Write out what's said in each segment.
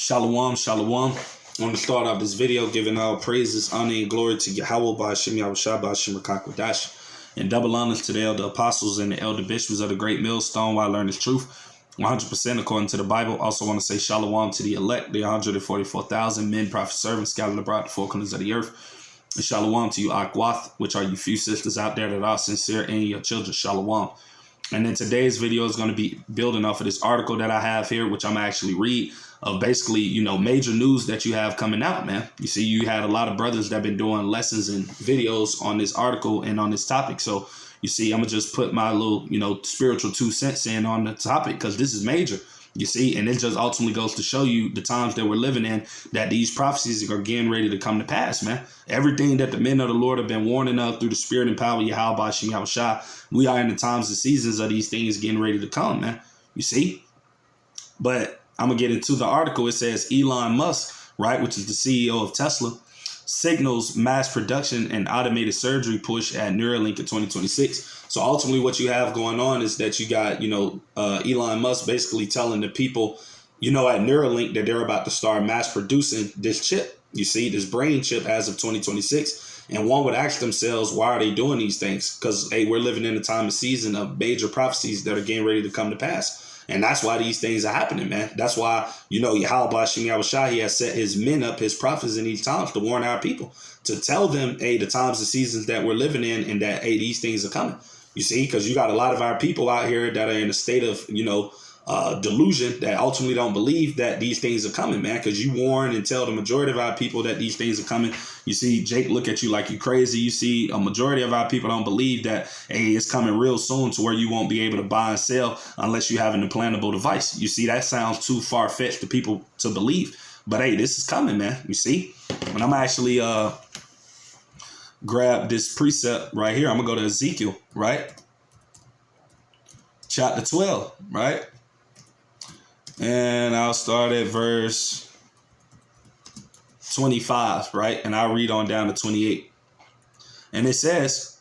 Shalom, shalom. I want to start off this video giving all praises, honor, and glory to Yahweh, Ba'ashem Yahushua, Ba'ashem Rakakwadash, and double honors to the elder apostles and the elder bishops of the great millstone while I learn this truth 100% according to the Bible. Also want to say shalom to the elect, the 144,000 men, prophets, servants scattered abroad the four corners of the earth. And shalom to you, Akwath, which are you few sisters out there that are sincere, and your children. Shalom. And then today's video is going to be building off of this article that I have here, which I'm going to actually read, of basically, major news that you have coming out, man. You see, you had a lot of brothers that have been doing lessons and videos on this article and on this topic. So, you see, I'm going to just put my little, spiritual 2 cents in on the topic because this is major. You see, and it just ultimately goes to show you the times that we're living in, that these prophecies are getting ready to come to pass, man. Everything that the men of the Lord have been warning of through the spirit and power of Yahweh, Ba'ashem Yahushua, we are in the times and seasons of these things getting ready to come, man. You see? But I'm going to get into the article. It says Elon Musk, right, which is the CEO of Tesla, signals mass production and automated surgery push at Neuralink in 2026. So ultimately what you have going on is that you got, Elon Musk basically telling the people, at Neuralink that they're about to start mass producing this chip. You see, this brain chip as of 2026. And one would ask themselves, why are they doing these things? Because, hey, we're living in a time and season of major prophecies that are getting ready to come to pass. And that's why these things are happening, man. That's why, Yahweh Ba'ashem Yahushua, he has set his men up, his prophets in these times to warn our people, to tell them, hey, the times and seasons that we're living in and that, hey, these things are coming. You see, because you got a lot of our people out here that are in a state of, delusion that ultimately don't believe that these things are coming, man, because you warn and tell the majority of our people that these things are coming. You see, Jake look at you like you crazy. You see, a majority of our people don't believe that, hey, it's coming real soon to where you won't be able to buy and sell unless you have an implantable device. You see, that sounds too far-fetched to people to believe. But, hey, this is coming, man. You see, when I'm actually grab this precept right here, I'm going to go to Ezekiel, right? Chapter 12, right? And I'll start at verse 25, right? And I'll read on down to 28. And it says,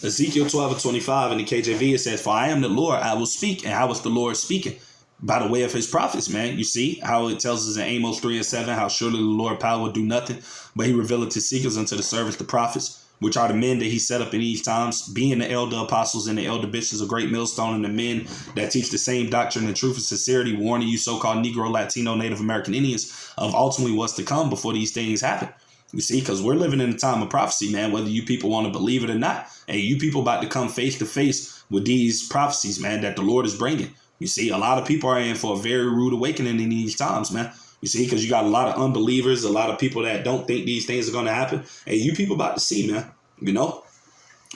Ezekiel 12 and 25 in the KJV, it says, "For I am the Lord, I will speak." And how was the Lord speaking? By the way of his prophets, man. You see how it tells us in Amos 3 and 7, how surely the Lord power will do nothing, but he revealeth his secrets unto the servants, the prophets, which are the men that he set up in these times, being the elder apostles and the elder bishops of great millstone, and the men that teach the same doctrine and truth and sincerity, warning you so-called Negro, Latino, Native American Indians of ultimately what's to come before these things happen. You see, because we're living in a time of prophecy, man, whether you people want to believe it or not. And you people about to come face to face with these prophecies, man, that the Lord is bringing. You see, a lot of people are in for a very rude awakening in these times, man. You see, because you got a lot of unbelievers, a lot of people that don't think these things are going to happen. And you people about to see, man,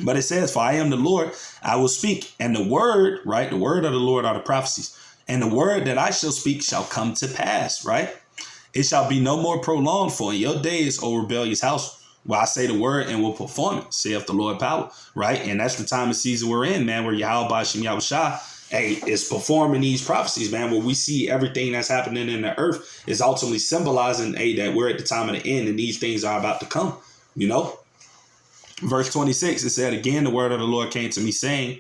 But it says, "For I am the Lord, I will speak." And the word, right? The word of the Lord are the prophecies. "And the word that I shall speak shall come to pass," right? "It shall be no more prolonged, for in your days, O rebellious house, will I say the word and will perform it, saith the Lord power," right? And that's the time and season we're in, man, where Yahweh Ba'ashem Yahushua, hey, is performing these prophecies, man, where we see everything that's happening in the earth is ultimately symbolizing, hey, that we're at the time of the end and these things are about to come, Verse 26, it said, "Again, the word of the Lord came to me saying,"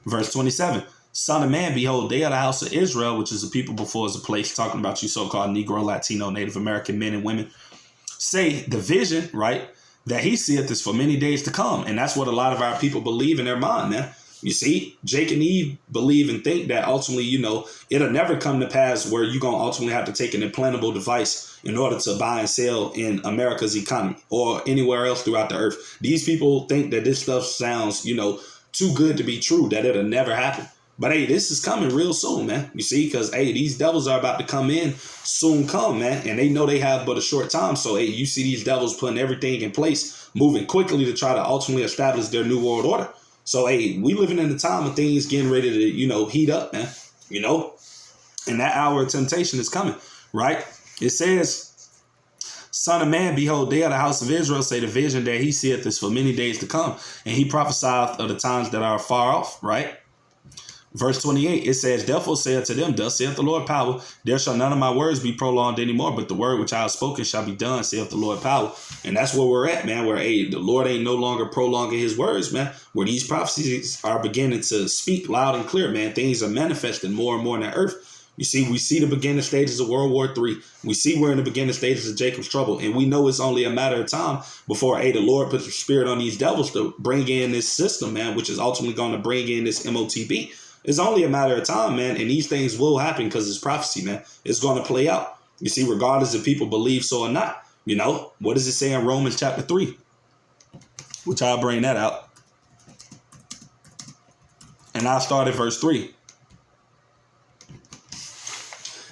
verse 27, "Son of man, behold, they are the house of Israel," which is the people before is a place, talking about you so-called Negro, Latino, Native American men and women, "say the vision," right, "that he seeth is for many days to come." And that's what a lot of our people believe in their mind, man. You see, Jake and Eve believe and think that ultimately, it'll never come to pass where you're going to ultimately have to take an implantable device in order to buy and sell in America's economy or anywhere else throughout the earth. These people think that this stuff sounds, too good to be true, that it'll never happen. But, hey, this is coming real soon, man. You see, because, hey, these devils are about to come in soon come, man. And they know they have but a short time. So, hey, you see these devils putting everything in place, moving quickly to try to ultimately establish their new world order. So, hey, we living in a time of things getting ready to, heat up, man, and that hour of temptation is coming, right? It says, "Son of man, behold, they are the house of Israel, say the vision that he seeth is for many days to come. And he prophesieth of the times that are far off," right? Verse 28, it says, "Therefore say unto them, thus saith the Lord power, there shall none of my words be prolonged anymore, but the word which I have spoken shall be done, saith the Lord power." And that's where we're at, man, where, hey, the Lord ain't no longer prolonging his words, man, where these prophecies are beginning to speak loud and clear, man. Things are manifesting more and more in the earth. You see, we see the beginning stages of World War III. We see we're in the beginning stages of Jacob's trouble. And we know it's only a matter of time before, the Lord puts the spirit on these devils to bring in this system, man, which is ultimately going to bring in this MOTB. It's only a matter of time, man. And these things will happen because it's prophecy, man. It's going to play out. You see, regardless if people believe so or not. What does it say in Romans chapter 3? Which I'll bring that out. And I'll start at verse 3.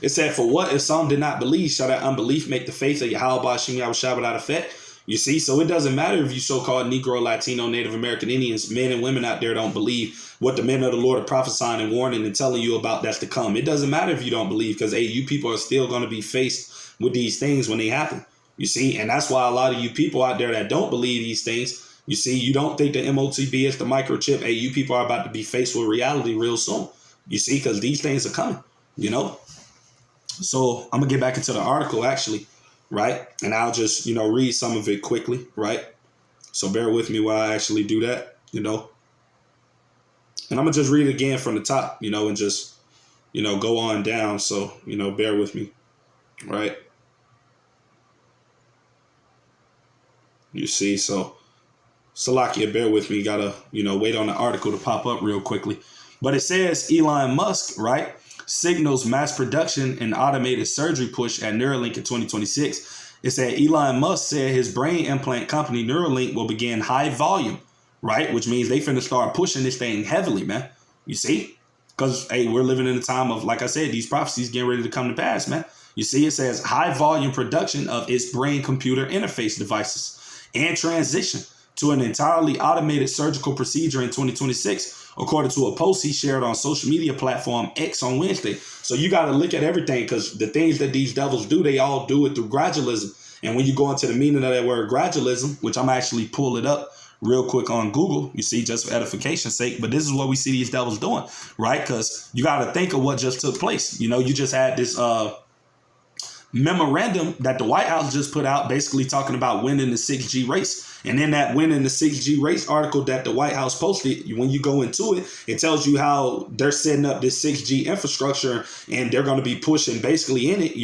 It said, for what if some did not believe, shall that unbelief make the faith of Yahweh Ba'ashim Yahushua without effect? You see, so it doesn't matter if you so-called Negro, Latino, Native American Indians, men and women out there don't believe what the men of the Lord are prophesying and warning and telling you about that's to come. It doesn't matter if you don't believe, because, you people are still going to be faced with these things when they happen. You see, and that's why a lot of you people out there that don't believe these things, you see, you don't think the MOTB is the microchip. You people are about to be faced with reality real soon. You see, because these things are coming, So I'm going to get back into the article, actually, right? And I'll just, read some of it quickly, right? So bear with me while I actually do that, And I'm going to just read it again from the top, and just, go on down. So, bear with me, right? You see, so Salakia, bear with me. Got to, wait on the article to pop up real quickly. But it says Elon Musk, right, signals mass production and automated surgery push at Neuralink in 2026. It said Elon Musk said his brain implant company Neuralink will begin high volume, right? Which means they finna start pushing this thing heavily, man. You see? Because, we're living in a time of, like I said, these prophecies getting ready to come to pass, man. You see, it says high volume production of its brain computer interface devices and transition to an entirely automated surgical procedure in 2026, according to a post he shared on social media platform X on Wednesday. So you got to look at everything, because the things that these devils do, they all do it through gradualism. And when you go into the meaning of that word gradualism, which I'm actually pull it up real quick on Google, you see, just for edification's sake. But this is what we see these devils doing, right? Because you got to think of what just took place. You just had this memorandum that the White House just put out, basically talking about winning the 6G race. And in that winning the 6G race article that the White House posted, when you go into it, it tells you how they're setting up this 6G infrastructure, and they're going to be pushing basically in it,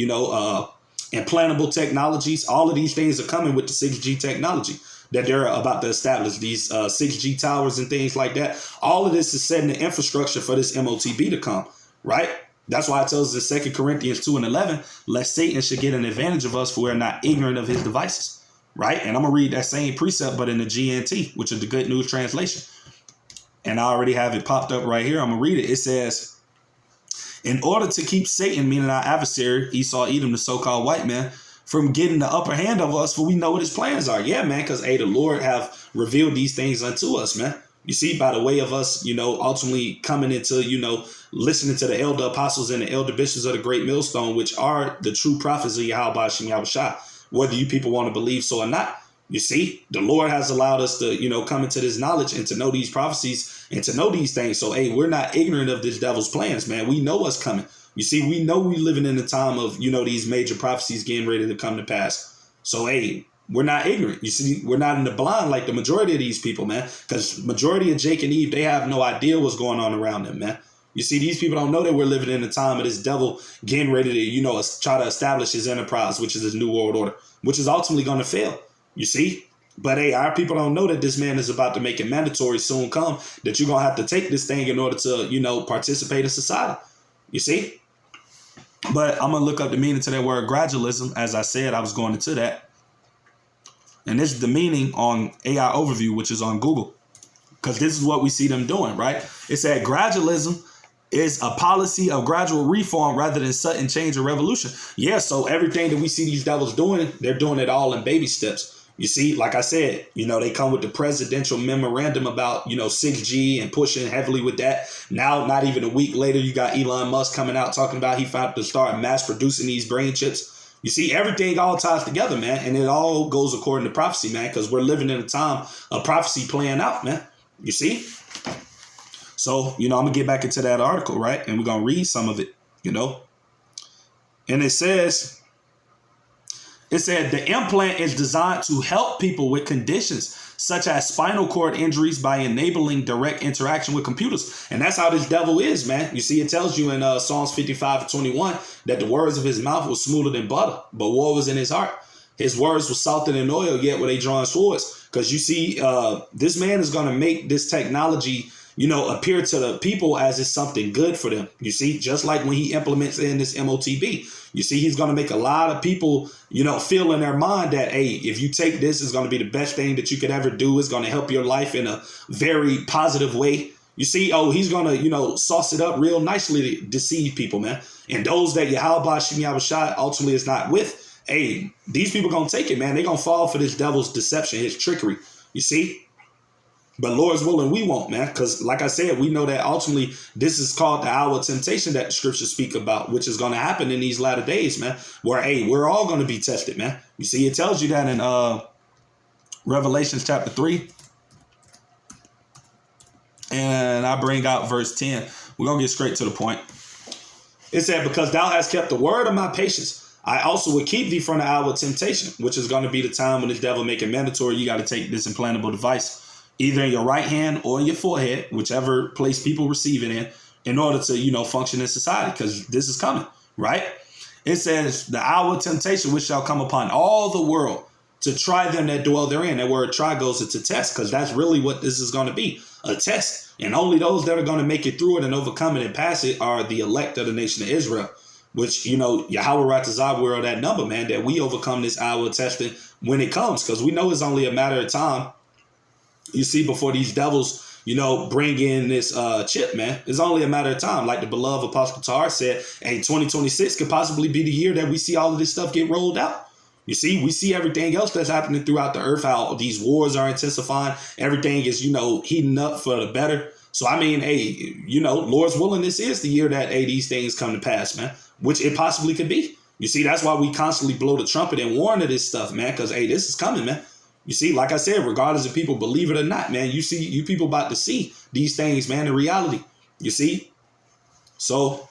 implantable technologies. All of these things are coming with the 6G technology that they're about to establish, these 6G towers and things like that. All of this is setting the infrastructure for this MOTB to come, right? That's why it tells us in 2 Corinthians 2:11, lest Satan should get an advantage of us, for we're not ignorant of his devices, right? And I'm going to read that same precept, but in the GNT, which is the Good News Translation. And I already have it popped up right here. I'm going to read it. It says, in order to keep Satan, meaning our adversary, Esau, Edom, the so-called white man, from getting the upper hand of us, for we know what his plans are. Yeah, man, because, the Lord have revealed these things unto us, man. You see, by the way of us, ultimately coming into, listening to the elder apostles and the elder bishops of the great millstone, which are the true prophets of Yahweh Ba'ashim Yahushua, whether you people want to believe so or not. You see, the Lord has allowed us to, come into this knowledge and to know these prophecies and to know these things. So, we're not ignorant of this devil's plans, man. We know what's coming. You see, we know we're living in the time of, these major prophecies getting ready to come to pass. So, we're not ignorant. You see, we're not in the blind like the majority of these people, man, because majority of Jake and Eve, they have no idea what's going on around them, man. You see, these people don't know that we're living in the time of this devil getting ready to, try to establish his enterprise, which is his new world order, which is ultimately going to fail. You see, but our people don't know that this man is about to make it mandatory soon come that you're going to have to take this thing in order to, participate in society. You see, but I'm going to look up the meaning to that word gradualism. As I said, I was going into that. And this is the meaning on AI Overview, which is on Google, because this is what we see them doing, right? It said gradualism is a policy of gradual reform rather than sudden change or revolution. Yeah, so everything that we see these devils doing, they're doing it all in baby steps. You see, like I said, they come with the presidential memorandum about, 6G and pushing heavily with that. Now, not even a week later, you got Elon Musk coming out talking about he found to start mass producing these brain chips. You see, everything all ties together, man, and it all goes according to prophecy, man, because we're living in a time of prophecy playing out, man. You see? So, I'm going to get back into that article, right? And we're going to read some of it, And it says, It said the implant is designed to help people with conditions such as spinal cord injuries by enabling direct interaction with computers. And that's how this devil is, man. You see, it tells you in Psalms 55:21 that the words of his mouth were smoother than butter, but war was in his heart. His words were salted in oil, yet were they drawing swords. Because you see, this man is going to make this technology, appear to the people as it's something good for them. You see, just like when he implements in this MOTB, you see, he's going to make a lot of people, feel in their mind that, hey, if you take this, it's going to be the best thing that you could ever do. It's going to help your life in a very positive way. You see, he's going to, sauce it up real nicely to deceive people, man. And those that Yahweh Shem Yahushua ultimately is not with, hey, these people going to take it, man. They're going to fall for this devil's deception, his trickery. You see? But Lord's willing, we won't, man. Because like I said, we know that ultimately this is called the hour of temptation that the scriptures speak about, which is going to happen in these latter days, man. Where, hey, we're all going to be tested, man. You see, it tells you that in Revelations chapter 3. And I bring out verse 10. We're going to get straight to the point. It said, because thou hast kept the word of my patience, I also will keep thee from the hour of temptation, which is going to be the time when this devil make it mandatory. You got to take this implantable device either in your right hand or in your forehead, whichever place people receive it in order to, function in society, because this is coming, right? It says the hour of temptation, which shall come upon all the world to try them that dwell therein. That word try goes into test, because that's really what this is going to be, a test. And only those that are going to make it through it and overcome it and pass it are the elect of the nation of Israel. Which, Yahweh Ratazah, we're on that number, man, that we overcome this hour of testing when it comes, because we know it's only a matter of time. You see, before these devils, bring in this chip, man, it's only a matter of time. Like the beloved Apostle Tahar said, hey, 2026 could possibly be the year that we see all of this stuff get rolled out. You see, we see everything else that's happening throughout the earth, how these wars are intensifying. Everything is, heating up for the better. So, I mean, hey, Lord's willing, this is the year that, hey, these things come to pass, man, which it possibly could be. You see, that's why we constantly blow the trumpet and warn of this stuff, man, because, hey, this is coming, man. You see, like I said, regardless if people believe it or not, man, you people about to see these things, man, in reality. You see? So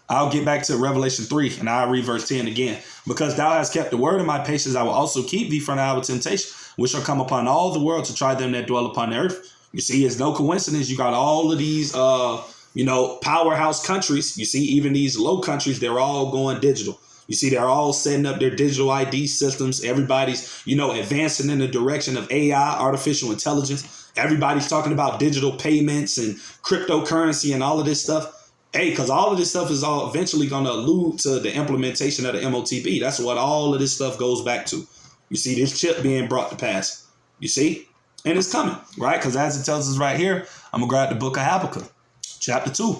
I'll get back to Revelation 3 and I'll read verse 10 again. Because thou hast kept the word of my patience, I will also keep thee from the hour of temptation, which shall come upon all the world to try them that dwell upon the earth. You see, it's no coincidence. You got all of these, powerhouse countries. You see, even these low countries, they're all going digital. You see, they're all setting up their digital ID systems. Everybody's, advancing in the direction of AI, artificial intelligence. Everybody's talking about digital payments and cryptocurrency and all of this stuff. Hey, because all of this stuff is all eventually going to allude to the implementation of the MOTB. That's what all of this stuff goes back to. You see, this chip being brought to pass. You see? And it's coming, right? Because as it tells us right here, I'm going to grab the book of Habakkuk, chapter 2.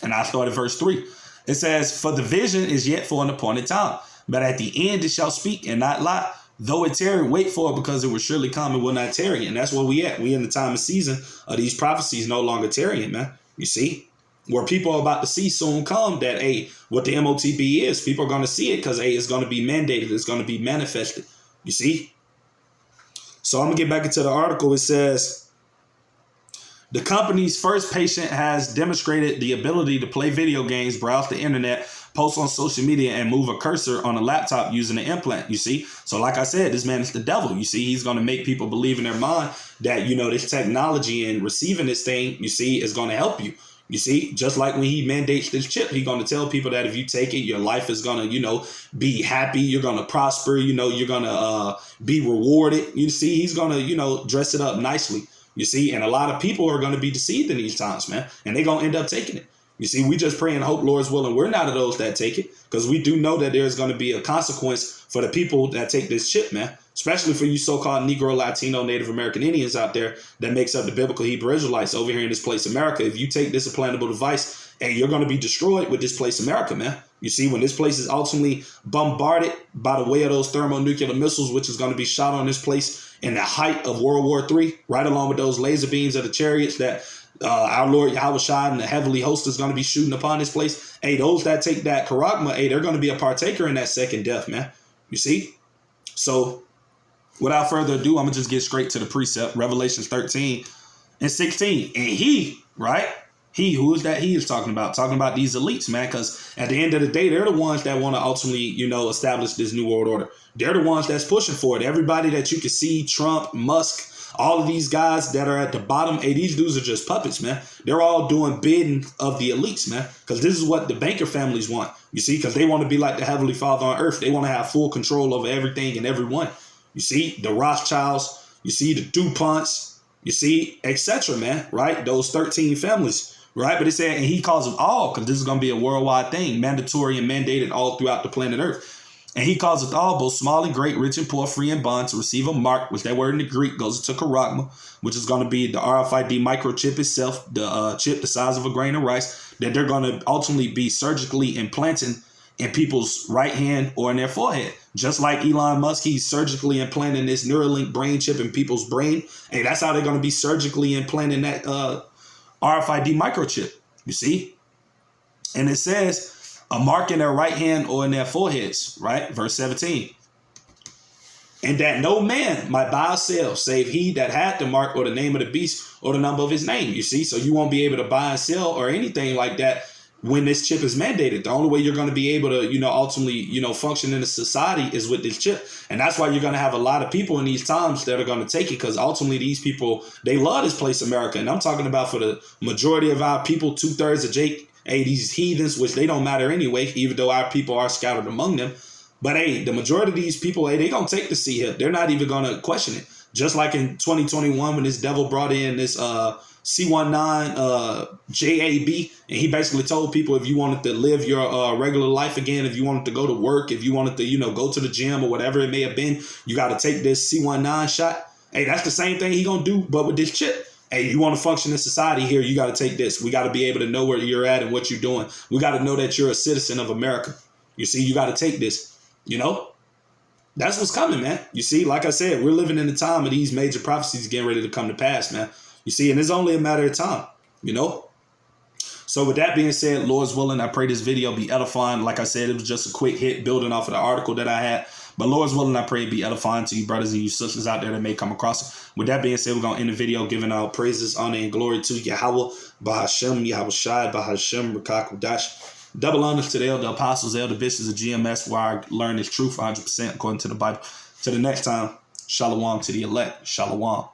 And I start at verse 3. It says, for the vision is yet for an appointed time, but at the end it shall speak and not lie. Though it tarry, wait for it, because it will surely come and will not tarry. And that's where we at. We in the time of season of these prophecies no longer tarrying, man. You see? Where people are about to see soon come that, hey, what the MOTB is. People are going to see it because, hey, it's going to be mandated. It's going to be manifested. You see? So I'm going to get back into the article. It says, the company's first patient has demonstrated the ability to play video games, browse the internet, post on social media, and move a cursor on a laptop using an implant, you see? So like I said, this man is the devil. You see, he's going to make people believe in their mind that, this technology and receiving this thing, you see, is going to help you. You see, just like when he mandates this chip, he's going to tell people that if you take it, your life is going to, be happy. You're going to prosper. You're going to be rewarded. You see, he's going to, dress it up nicely. You see, and a lot of people are going to be deceived in these times, man, and they're going to end up taking it. You see, we just pray and hope, Lord's willing, we're not of those that take it, because we do know that there's going to be a consequence for the people that take this chip, man, especially for you so-called Negro, Latino, Native American Indians out there that makes up the biblical Hebrew Israelites over here in this place, America. If you take this implantable device, hey, you're going to be destroyed with this place, America, man. You see, when this place is ultimately bombarded by the way of those thermonuclear missiles, which is going to be shot on this place in the height of World War III, right along with those laser beams of the chariots that our Lord Yahushua and the heavenly host is going to be shooting upon this place. Hey, those that take that charagma, hey, they're going to be a partaker in that second death, man. You see? So without further ado, I'm going to just get straight to the precept, Revelations 13 and 16. And he, right? Who is that he is talking about? Talking about these elites, man, because at the end of the day, they're the ones that want to ultimately, establish this new world order. They're the ones that's pushing for it. Everybody that you can see, Trump, Musk, all of these guys that are at the bottom, hey, these dudes are just puppets, man. They're all doing bidding of the elites, man, because this is what the banker families want, you see, because they want to be like the Heavenly Father on earth. They want to have full control over everything and everyone. You see, the Rothschilds, you see, the DuPonts, you see, etc., man, right? Those 13 families, right? But it said, and he calls them all, because this is going to be a worldwide thing, mandatory and mandated all throughout the planet Earth. And he calls it all, both small and great, rich and poor, free and bond, to receive a mark, which that word in the Greek goes into charagma, which is going to be the RFID microchip itself, the chip the size of a grain of rice, that they're going to ultimately be surgically implanting in people's right hand or in their forehead. Just like Elon Musk, he's surgically implanting this Neuralink brain chip in people's brain. Hey, that's how they're going to be surgically implanting that RFID microchip, you see? And it says, a mark in their right hand or in their foreheads, right? Verse 17. And that no man might buy or sell, save he that had the mark or the name of the beast or the number of his name, you see? So you won't be able to buy and sell or anything like that when this chip is mandated. The only way you're going to be able to, ultimately, function in a society is with this chip. And that's why you're going to have a lot of people in these times that are going to take it, because ultimately these people, they love this place, America. And I'm talking about for the majority of our people, 2/3 of these heathens, which they don't matter anyway, even though our people are scattered among them. But hey, the majority of these people, hey, they going to take the C-hip. They're not even going to question it. Just like in 2021 when this devil brought in this C19 JAB, and he basically told people if you wanted to live your regular life again, if you wanted to go to work, if you wanted to, go to the gym or whatever it may have been, you got to take this C19 shot. Hey, that's the same thing he going to do, but with this chip. Hey, you want to function in society here, you got to take this. We got to be able to know where you're at and what you're doing. We got to know that you're a citizen of America. You see, you got to take this, That's what's coming, man. You see, like I said, we're living in the time of these major prophecies getting ready to come to pass, man. You see, and it's only a matter of time, So with that being said, Lord's willing, I pray this video be edifying. Like I said, it was just a quick hit building off of the article that I had. But Lord's willing, I pray it be edifying to you brothers and you sisters out there that may come across it. With that being said, we're going to end the video giving our praises, honor, and glory to Yahweh, Bahashem, Yahweh Shai, Bahashem, Rakakwadash. Double honors to the elder apostles, elder bishops of GMS, where I learn this truth 100% according to the Bible. Till the next time, shalom to the elect. Shalom.